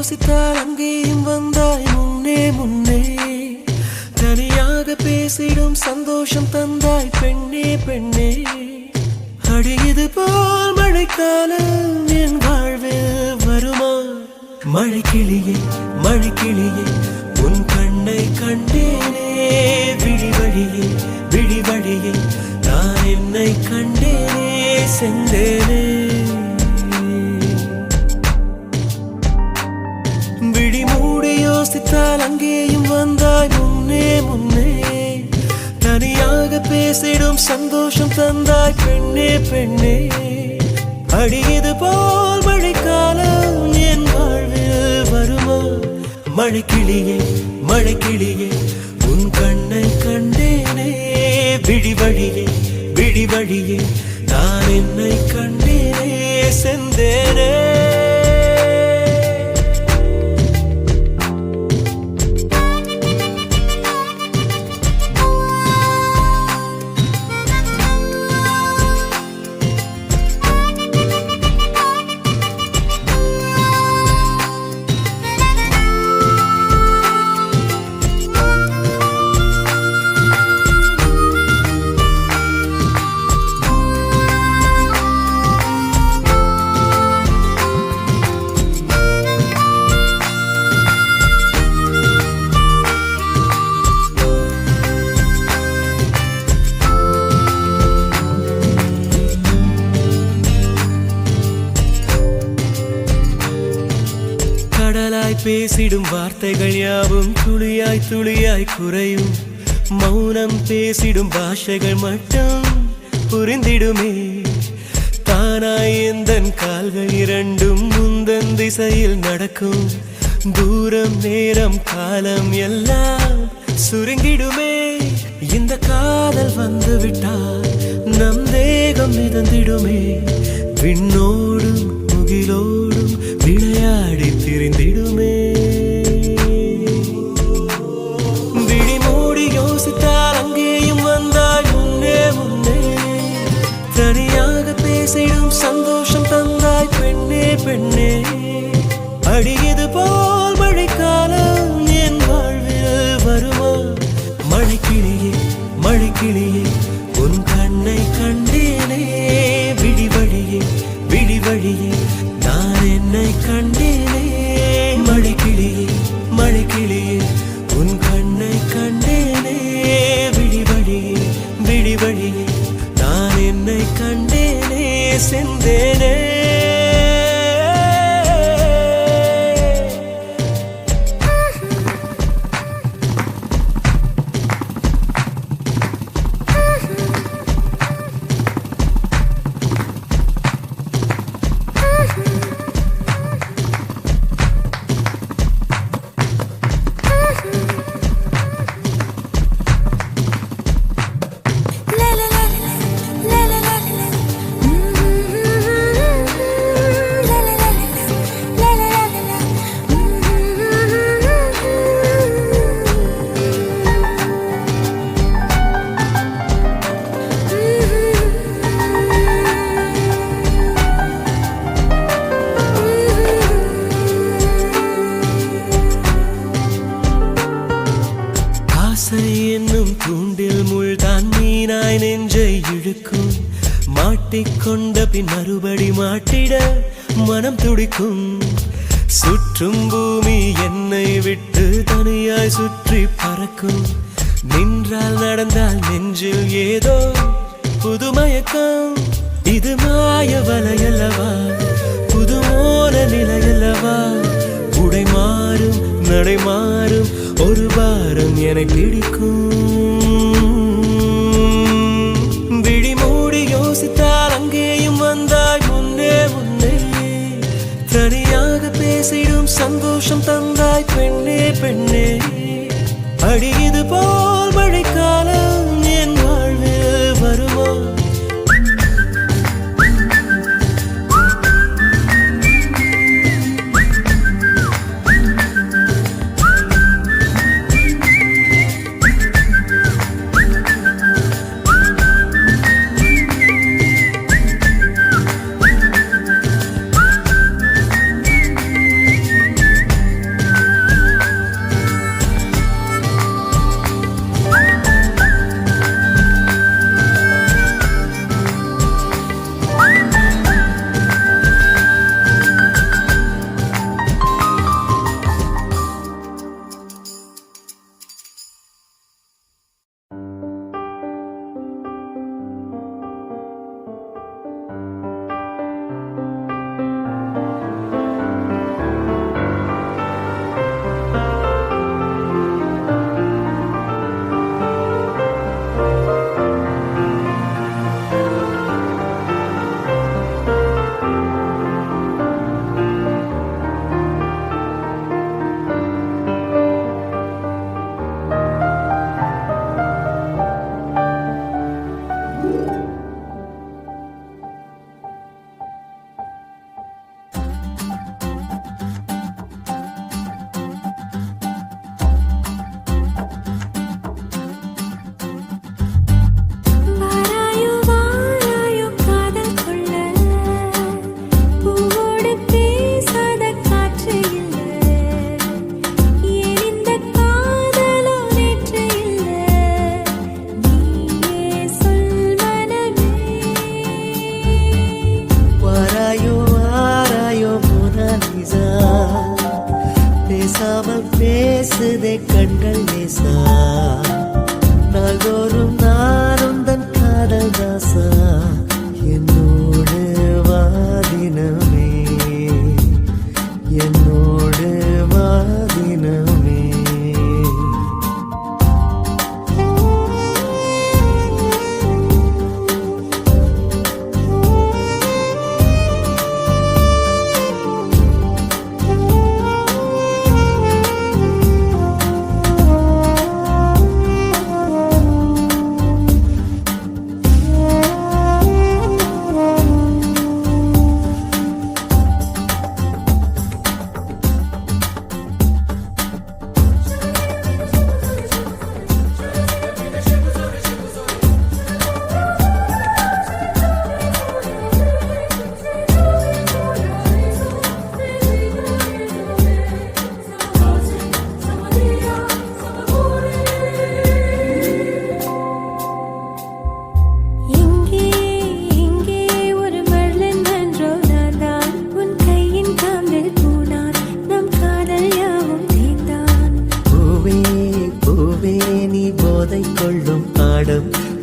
யோசித்தால் அங்கேயும் வந்தாய் முன்னே முன்னே. தனியாக பேசிடும் சந்தோஷம் தந்தாய் பெண்ணே பெண்ணே. அடியது போல் மழைக்காலம் என் வாழ்வில் வருமா? மழைக்கிளியே மழைக்கிளியே உன் கண்ணை கண்டேனே. விழி வழியே விழி வழியே நான் என்னை கண்டேனே சென்றேனே. விழி மூடி யோசித்தால் அங்கேயும் வந்தாய் முன்னே முன்னே. தனியாக பேசிடும் சந்தோஷம் தந்தாய் பெண்ணே பெண்ணே. அடியது போல் மழைக்காலம் என் வாழ்வில் வருமா? மழைக்கிளியே மழைக்கிளியே உன் கண்ணை கண்டேனே. விழி வழியே விழி வழியே நான் என்னை கண்டேனே சென்றேனே. கடலாய் பேசிடும் வார்த்தைகள் யாவும் துளியாய் துளியாய் குறையும். மௌனம் பேசிடும் பாஷைகள் மட்டும் புரிந்திடுமே. தானாய் எந்தன் கால்கள் இரண்டும் முந்தன் திசையில் நடக்கும். தூரம் நேரம் காலம் எல்லாம் சுருங்கிடுமே. இந்த காதல் வந்து விட்டால் நம் தேகம் மிதந்திடுமே. விண்ணோடும் முகிலோடும் விளையாடி திரிந்திடுமே. விழி மூடி யோசித்தால் அங்கேயும் வந்தாய் முன்னே முன்னே. தனியாக பேசிடும் சந்தோஷம் தந்தாய் பெண்ணே பெண்ணே. அடியது போல் மழைக்காலம் என் வாழ்வில் வருமா? மழைக்கிளியே மழைக்கிளியே உன் கண்ணை கண்டேனே. விழி வழியே விழி வழியே நான் என்னை கண்டேனே. மழைக்கிளியே மழைக்கிளியே உன் கண்ணை கண்டேனே. விழி வழியே விழி வழியே நான் என்னை கண்டேனே சென்றேனே. என்னும் தூண்டில் முள்தான் மீனாய் நெஞ்சை இழுக்கும். மாட்டிக்கொண்ட பின் மறுபடி மாட்டிட மனம் துடிக்கும். சுற்றும் பூமி என்னை விட்டு தனியாய் சுற்றி பறக்கும். நின்றால் நடந்தால் நெஞ்சில் ஏதோ புதுமயக்கம். இது மாய வலையல்லவா? புதுமோன நிலையல்லவா? உடை மாறும் நடை மாறும் ஒரு பாரம் என்னை பிடிக்கும். விழி மூடி யோசித்தால் அங்கேயும் வந்தாய் முன்னே முன்னே. தனியாக பேசிடும் சந்தோஷம் தந்தாய் பெண்ணே பெண்ணே. அடியது போல் மழைக்காலம் என் வாழ்வில் வருமா?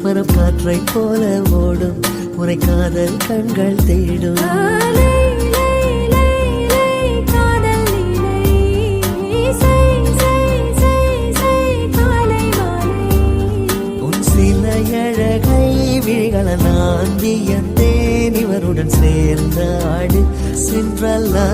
மனம் காற்றை போல ஓடும் உரை காதல் கண்கள் தேடும் உன் சில அழகை விழிகள நான் வியந்தேன் இவருடன் சேர்ந்த ஆடு சென்றல்லா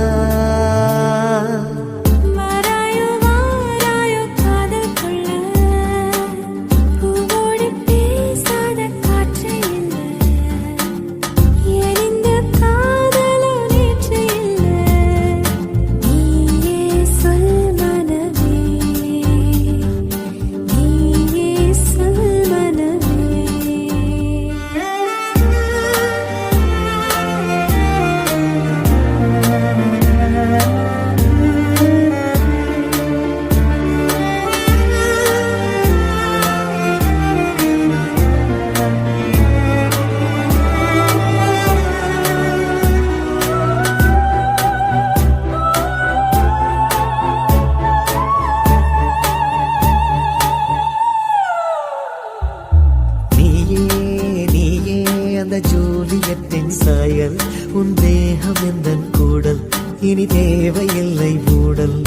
ஜூலியத்தின் சாயல் உன் தேகம் எந்தன் கூடல் இனி தேவையில்லை மூடல்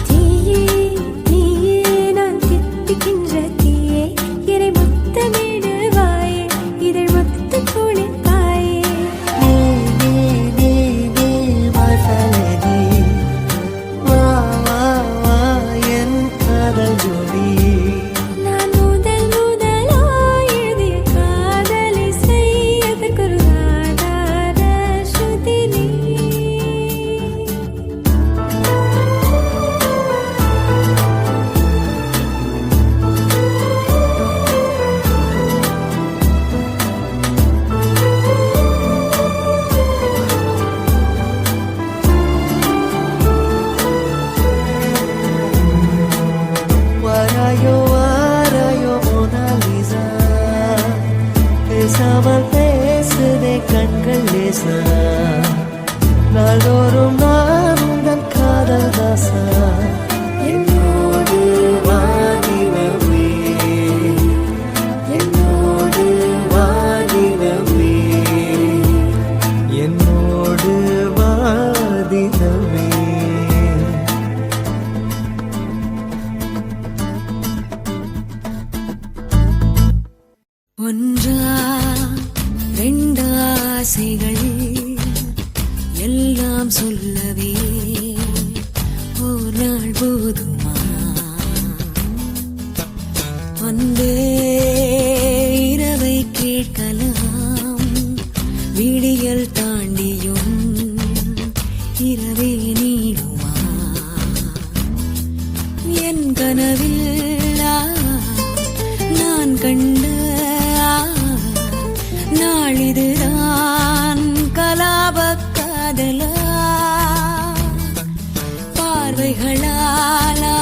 தீயே நீயே நான் தித்திக்கின்ற தீயே இதை முத்தமிடுவாயே இதை முத்து குளிப்பாயே நீ வாசலே வா வா வா என் காதல் ஜோடி பேசாமல் பேசுதே கண்கள் லேசா நாள்தோறும் நான் உங்கள் காதல் தாசா என்னோடு வாடினவே என்னோடு வாடினவே என்னோடு வாடினவே ஒன்றா ரெண்டாசைகள் எல்லாம் சொல்லவே ஒரு நாள் போதுமா வந்து இரவை கேட்கலாம் விடியல் தாண்டியும் இரவே நீடுமா என் கனவில் நான் கண்ட நாளிதுதான் கலாப காதலா பார்வைகளாலா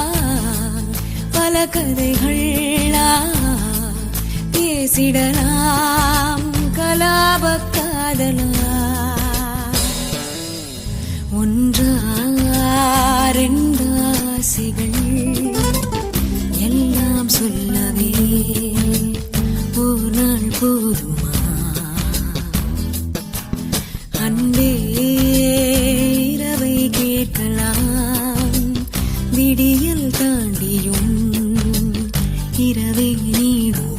பல கதைகளா பேசிடலாம் கலாப காதலா ஒன்றா ரெண்டாசைகள் எல்லாம் சொல்லவே ஒரு நாள் போதுமா அன்பே இரவை கேட்கலாம் விடியல் தாண்டியும் இரவை நீடுமா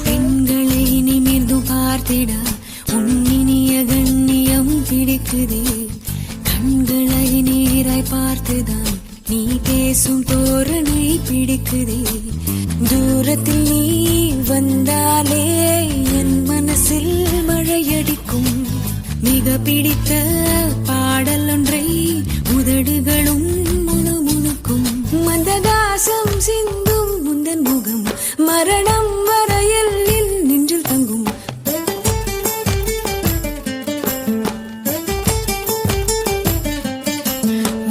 பெண்களை நிமிர்ந்து பார்த்திட உன்னினிய கண்ணியம் பிடிக்குதே கண்களை நீராய் பார்த்துதான் நீ பேசும் தோரணை பிடிக்குதே தூரத்தில் நீ வந்தாலே என் மனசில் மழையடிக்கும் மிக பிடித்த பாடல் ஒன்றை உதடுகளும் முணுமுணுக்கும் மந்தகாசம் சிந்தும் முந்தன் முகம் மரணம் வரையில் நின்றில் தங்கும்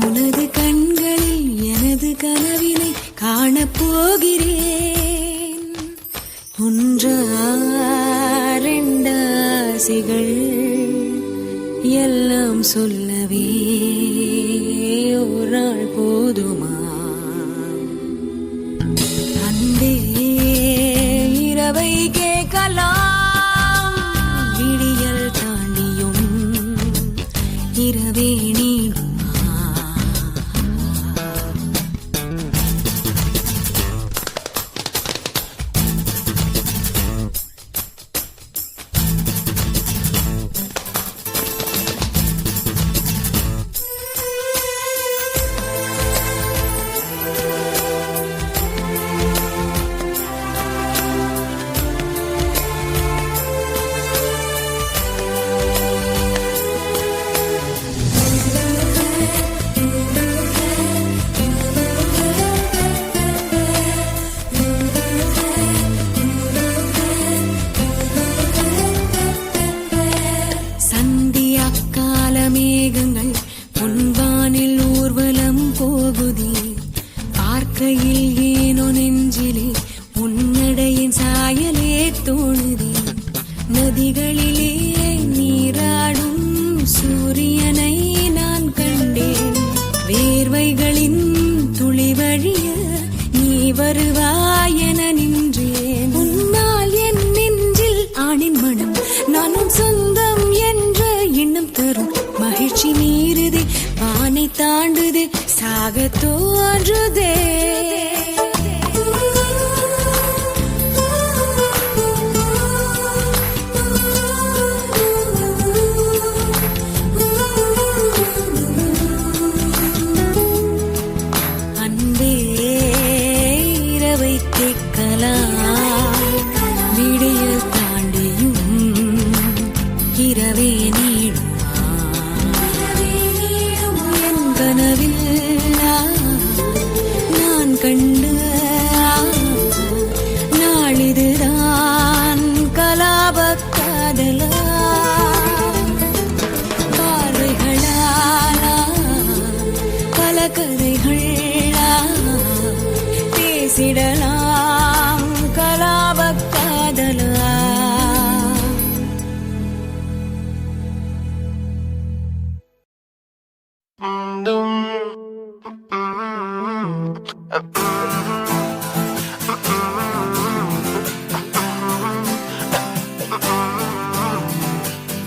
உனது கண்களில் எனது கனவினை காணப்போகிறேன் ஒன்றா ரெண்டாசிகள் எல்லாம் சொல்லவே ஒரு நாள் போதுமா? அன்பே இரவை கேட்கலாம், விடியல் தாண்டியும் இரவே நீடுமா? மேகங்கள் பொன்வானில் ஊர்வலம் போகுதே, பார்க்கையில் ஏனோ நெஞ்சிலே உன்னடையின் சாயலே தோணுதே. நதிகளிலே நீராடும் சூரியனை நான் கண்டேன், வேர்வைகளின் துளி வழிய நீ வருவாயென நின்றேன். உன்னால் என் நெஞ்சில் ஆணின் மனம், நானும் சொந்தம் என்ற எண்ணம் தரும் மகிழ்ச்சி மீறுதே, வானை தாண்டுதே, சாக தோன்றுதே. அன்பே இரவை கேட்கலாம், விடியல் தாண்டியும் இரவே நீடும். கனவில் நான் கண்டு நாளிதுதான் கலாப காதலா, பார்வைகளா பல கதைகளா பேசிடலாம் கலாப காதலா.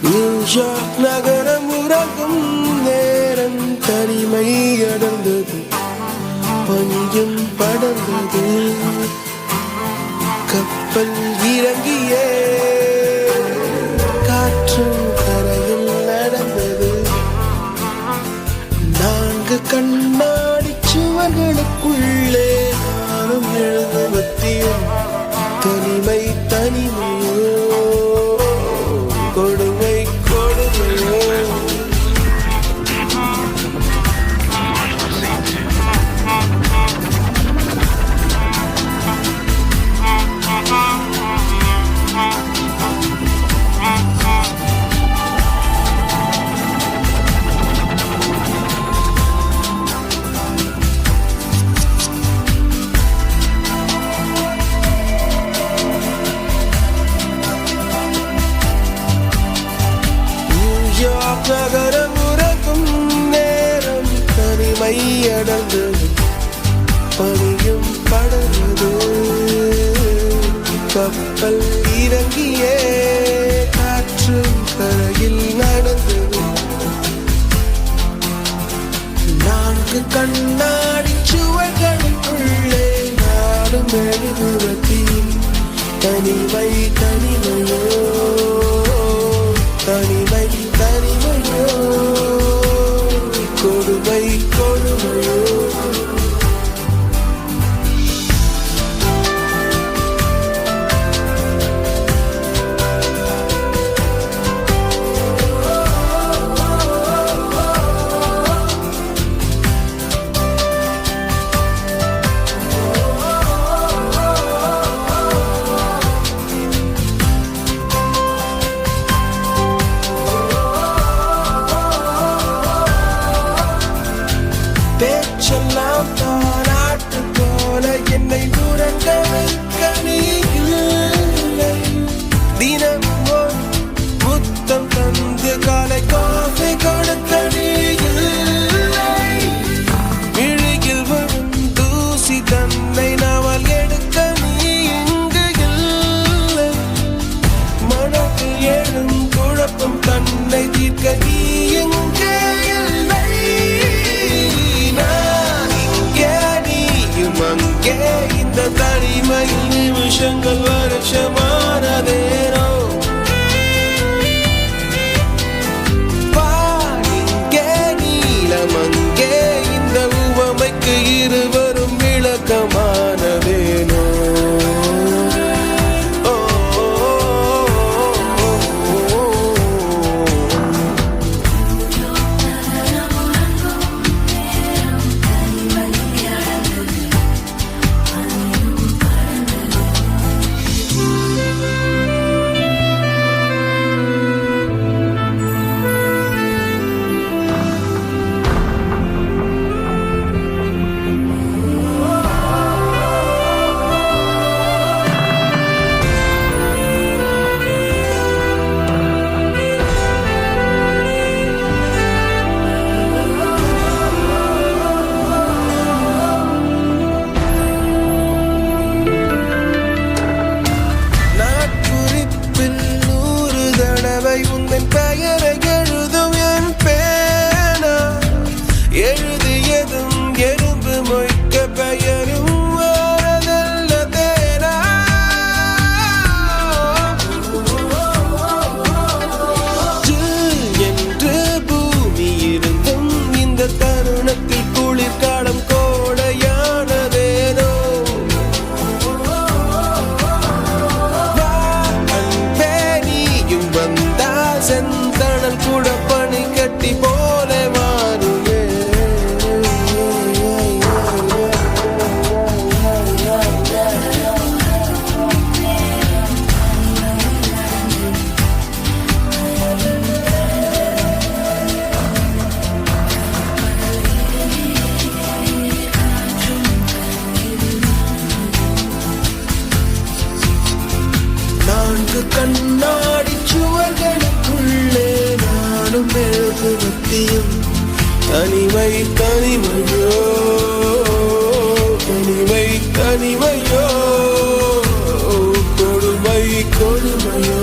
நியூயார்க் நகரம் உறங்கும் நேரம், தனிமை அடர்ந்தது, பனியும் படர்ந்தது, கப்பல் இறங்கியே காற்றும் கரையில் நடந்தது. 4 கண்ணாடி சுவர்களுக்குள்ளே நானும் எழுத மத்தியும், தனிமை தனிமையோ கொடுமை கொடுமையோ. நகரம் உறங்கும் நேரம், தனிமை அடர்ந்தது, பனியும் படர்ந்தது, கப்பல் இறங்கியே காற்று கரையில் நடந்தது. 4 கண்ணாடி சுவர்களுக்குள்ளே நாடும் எழுதுவதி, தனிமை தனிமையோ தனிமை தனிமையோ கொடுமை கொடுமையோ. உந்தன் பெயரை எழுதும் என் பேனா எழுதியதும் எறும்பு மொய்க்க பெயரும் ஓரதல்ல தேனா என்று பூமி இருந்தும் இந்த தருணத்தில் குளிர்காலம் கோடையானதேனோ அன்பே நீயும் வந்தால் செந்தணல் கூட பனி கட்டி போல மாறுமே நான்கு கண்ணாடி சுவர்களுக்குள்ளே நானும் மெழுகுவர்த்தியும் தனிமை தனிமையோ தனிமை தனிமையோ கொடுமை கொடுமையோ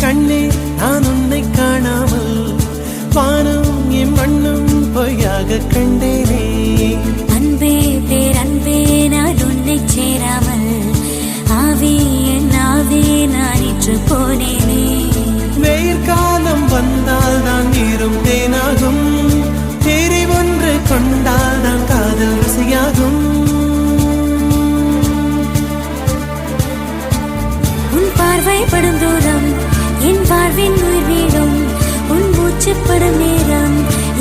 கண்ணே நான் உன்னை காணாமல் வானம் என் மண்ணும் பொய்யாக கண்டேனே. அன்பே பேரன்பே நான் உன்னை சேராமல் ஆவி என் ஆவி நான் இன்று போனேனே. வெயிற்காலம் வந்தால் தான் நீரும் தேனாகும், தேரி ஒன்று கொண்டால் தான் காதல் ருசியாகும். உன் பார்வை படும் தூரம் என் வாழ்வின் உயிர் வீடும், உன் மூச்சு படும் நேரம்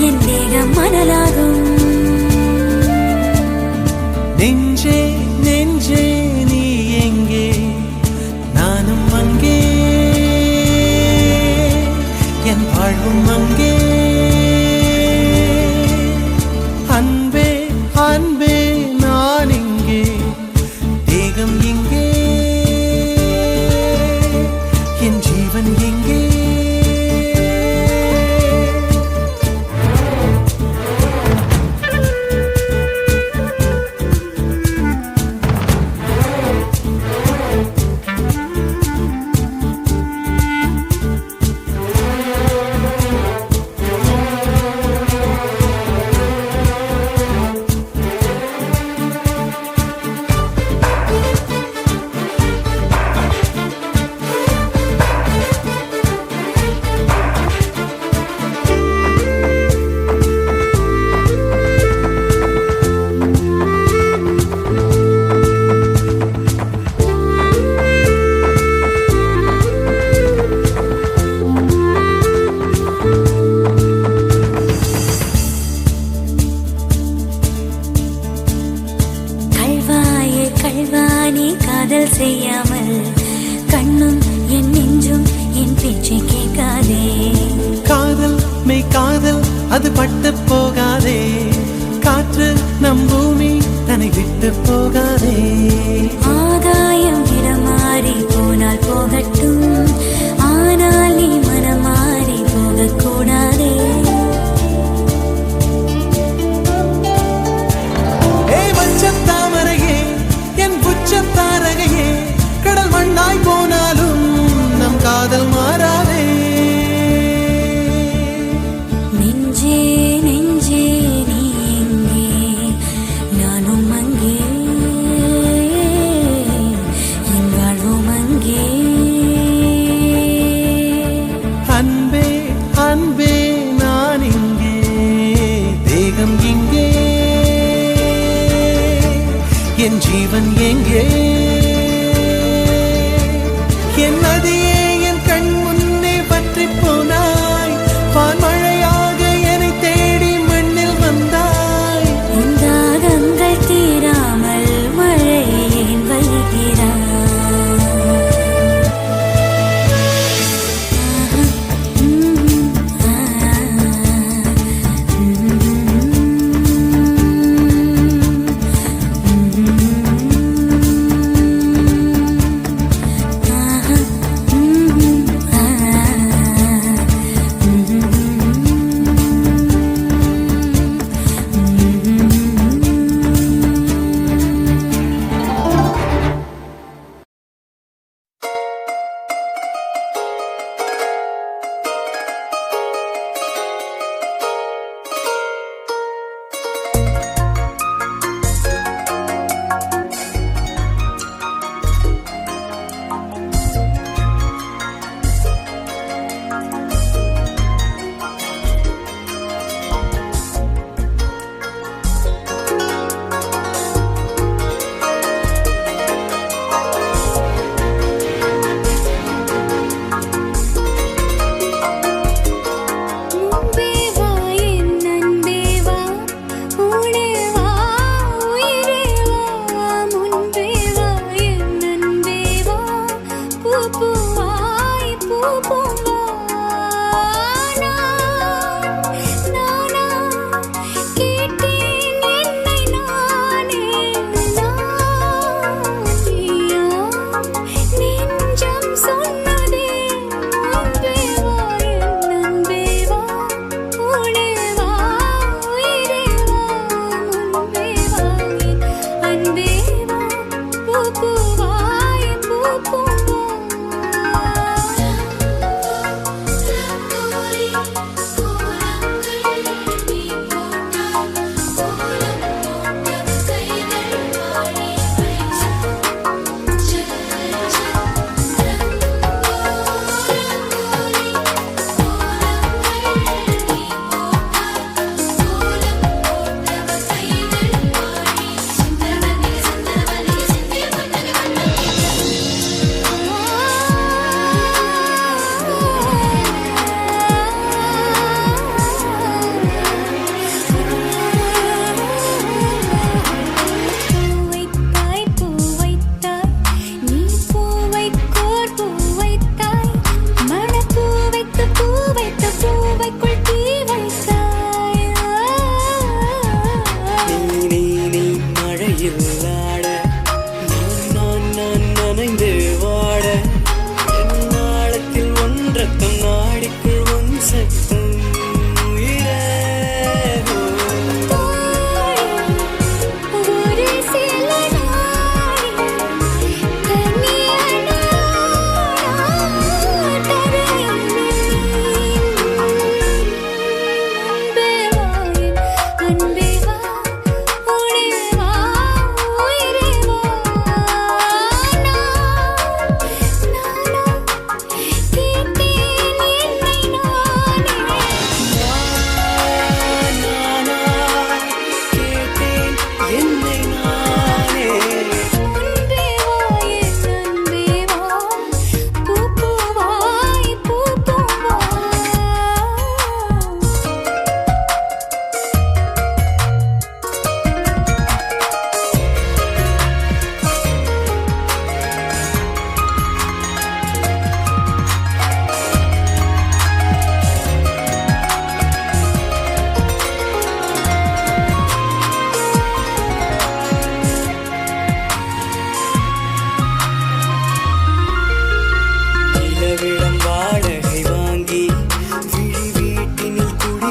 என் தேகம் மணலாகும். நெஞ்சே நெஞ்சே நீ எங்கே, நானும் அங்கே, என் வாழ்வும் அங்கே. அது பட்டு போகாதே, காற்று நம் பூமி தன்னை விட்டு போகாதே. ஆகாயம் இடமாறி போனால் போகட்டும், ஆனால் நீ மனமாறி போகக்கூடாதே. தாமரையே என் உச்சத்தாரகையே, கடல் மண்ணாய் போனாலும் நம் காதல் மாறாதே. நெஞ்சே நெஞ்சே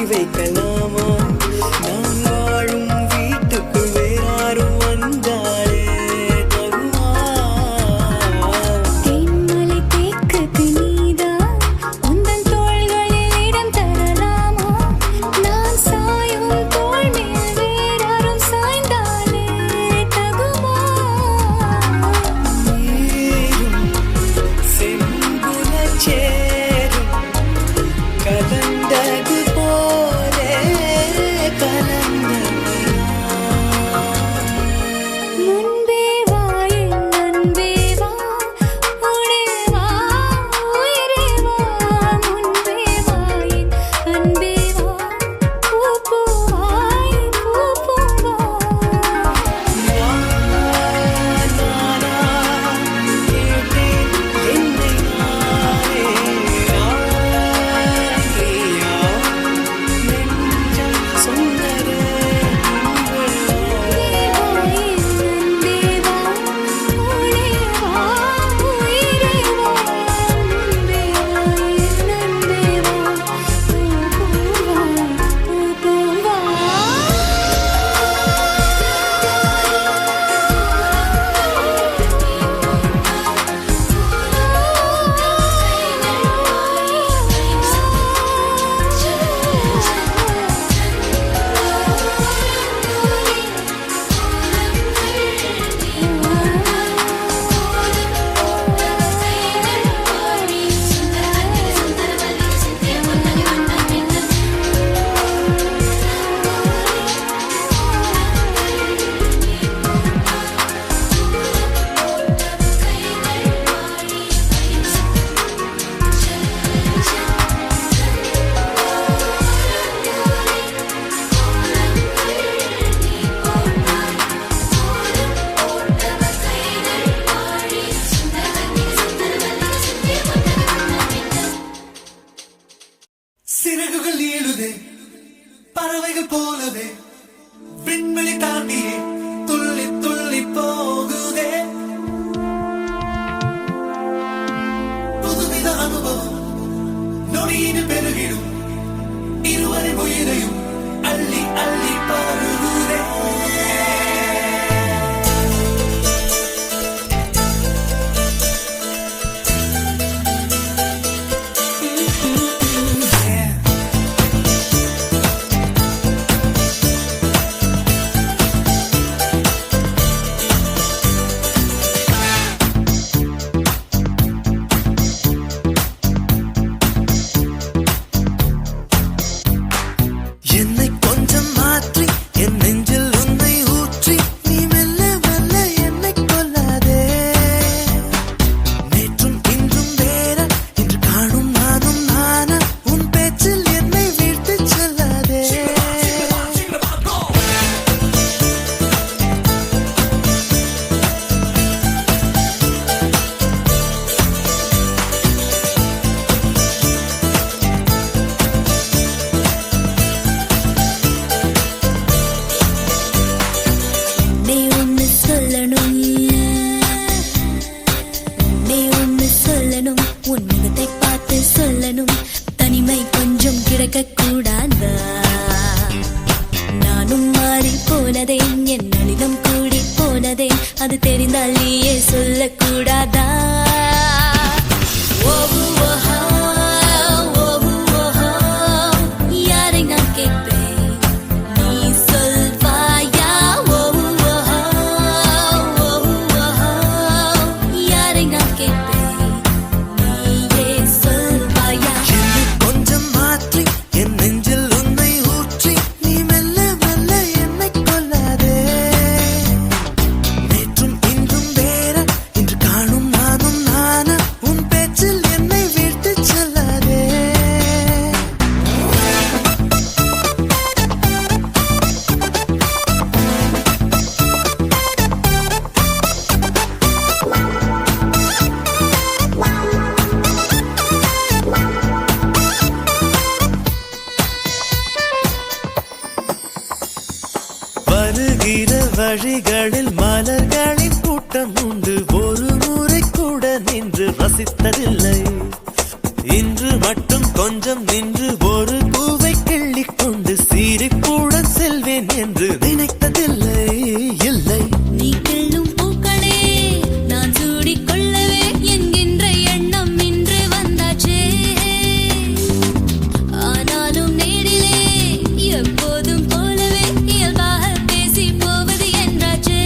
எழுதி வைக்கலாமா நான் வாழும் வீட்டுக்குள் வேறாரும் வந்தாலே தகுமா தேன்மலை தேக்கு பினிதா உந்தன் தோள்களில் இடம் தரலாமா நான் சாயும் தோள் மேல் வேறாரும் சாய்ந்தாலே தகுமா நீரும் செம்புலச் சேரும் கலந்தது போலே கலந்தது முன்பே வா என் அன்பே வா உடே வா உயிரே வா முன்பே வா என் அன்பே வா பூ பூவாய் பூ பூவா சிறகுகள் ஏழுதே பறவைகள் போலவே விண்வெளி தாண்டியே துள்ளி துள்ளி போகுதே புதுவித அனுபவம் நொடியினில் பெருகிடும் இருவரின் உயிரையும் அள்ளி அள்ளி பருகுதே என்னை கொஞ்சம் மாற்றி என் நெஞ்சில் உன்னை ஊற்றி நீ மெல்ல மெல்ல என்னை கொல்லாதே நேற்றும் இன்றும் வேற இன்று காணும் நானும் நானா உன் பேச்சில் என்னை வீழ்த்திச் செல்லாதே நீ ஒன்னு சொல்லணும் நீ ஒன்னு சொல்லணும் உன் முகத்தை பார்த்து சொல்லணும் தனிமை கொஞ்சம் கிடைக்க கூடாதா நானும் மாறி போனதே என் நளினம் கூடி போனதே அது தெரிந்தால் நீயே சொல்லக்கூடாதா ஓஹோ ஓஹோ ஓஹோ ஓஹோ யாரை நான் கேட்பேன் நீ சொல்வாயா ஓஹோ ஓஹோ ஓஹோ யாரை நான் கேட்பேன் நீயே சொல்வாயா என்னை கொஞ்சம் மாற்றி என் நெஞ்சில் உன்னை ஊற்றி நீ மெல்ல மெல்ல என்னை கொல்லாதே நேற்றும் இன்றும் வேற இன்று காணும் நானும் நானா உன் பேச்சில் என்னை வீழ்த்திச் செல்லாதே வருகிற வழிகளில் மலர்களின் கூட்டம் உண்டு ஒரு முறை கூட நின்று ரசித்ததில்லை இன்று மட்டும் கொஞ்சம் நின்று ஒரு பூவை கிள்ளி அள்ளிக்கொண்டு சீரிப்புடன் செல்வேன் என்று நினைத்ததில்லை இல்லை. நீ கிள்ளும் பூக்களே நான் சூடிக் கொள்ளவே என்கின்ற எண்ணம் இன்று வந்தாச்சே. ஆனாலும் நேரிலே எப்போதும் போலவே இயல்பாக பேசி போவது என்றாச்சே.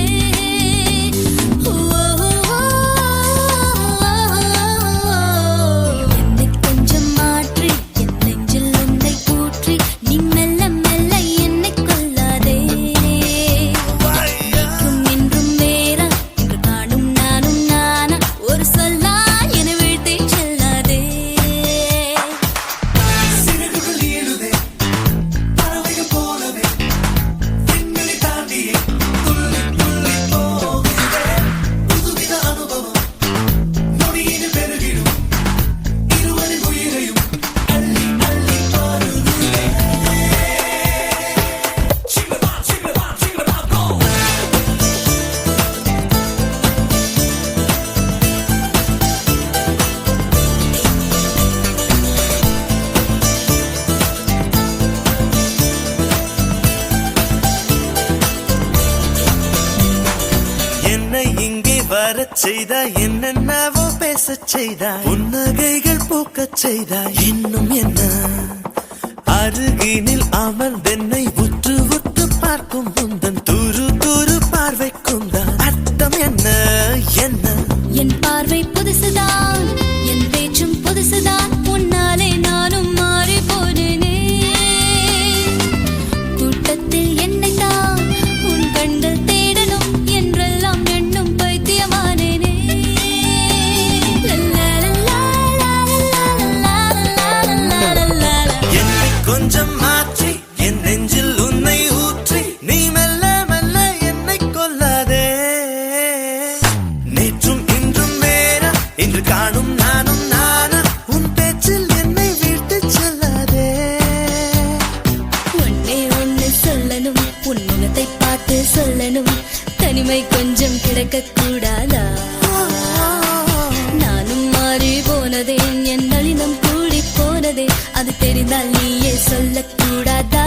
என்னை கொஞ்சம் மாற்றி என் நெஞ்சில் உன்னை ஊற்றி நீ மெல்ல மெல்ல என்னை கொல்லாதே. இன்றும் வேறா இன்று காணும் நானும் நானா ஒரு சொல்லா என வீழ்த்தி செல்லாதே. சிறகுகள் ஏழுதே பறவைகள் போலவே விண்வெளி தாண்டியே துள்ளி துள்ளி போகுதே. புதுவித அனுபவம் நொடியில் பெருகிடும் இருவரின் உயிரையும் அள்ளி அள்ளி பாருதுவே. சிங்கமா சிங்கமா சிங்கமா கோ. என்னை இங்கே வரச் செய்தாய், என்னென்னவோ பேசச் செய்தாய், புன்னகைகள் பூக்கச் செய்தாய். இன்னும் என்ன அருகினில் அமர்ந்தென்னை உற்று உற்று பார்க்கும் உந்தன் துரு துரு பார்வைக்கும் தான் அர்த்தம் என்ன என்ன? என் பார்வை புதுசுதான் என் பேச்சும் புதுசுதான் உன்னாலே நானும் மாறி போனேனே. கூட்டத்தில் என்னை தான் உன் கண்கள் தேடணும் என்றெல்லாம் எண்ணும் பைத்தியமானேனே. என்னை கொஞ்சம் மாற்றி என் நெஞ்சில் உன்னை ஊற்றி நீ மெல்ல மெல்ல என்னை கொல்லாதே. நேற்றும் இன்றும் வேற இன்று காணும் நானும் நானா உன் பேச்சில் என்னை விட்டு செல்லாதே. ஒன்னே ஒன்னு சொல்லணும் உன் முகத்தை பார்த்து சொல்லணும் தனிமை கொஞ்சம் கிடக்க கூடாதா? நானும் மாறி போனதே என் நளினம் கூடி போனதே அது தெரிந்தால் நீயே சொல்லக்கூடாதா?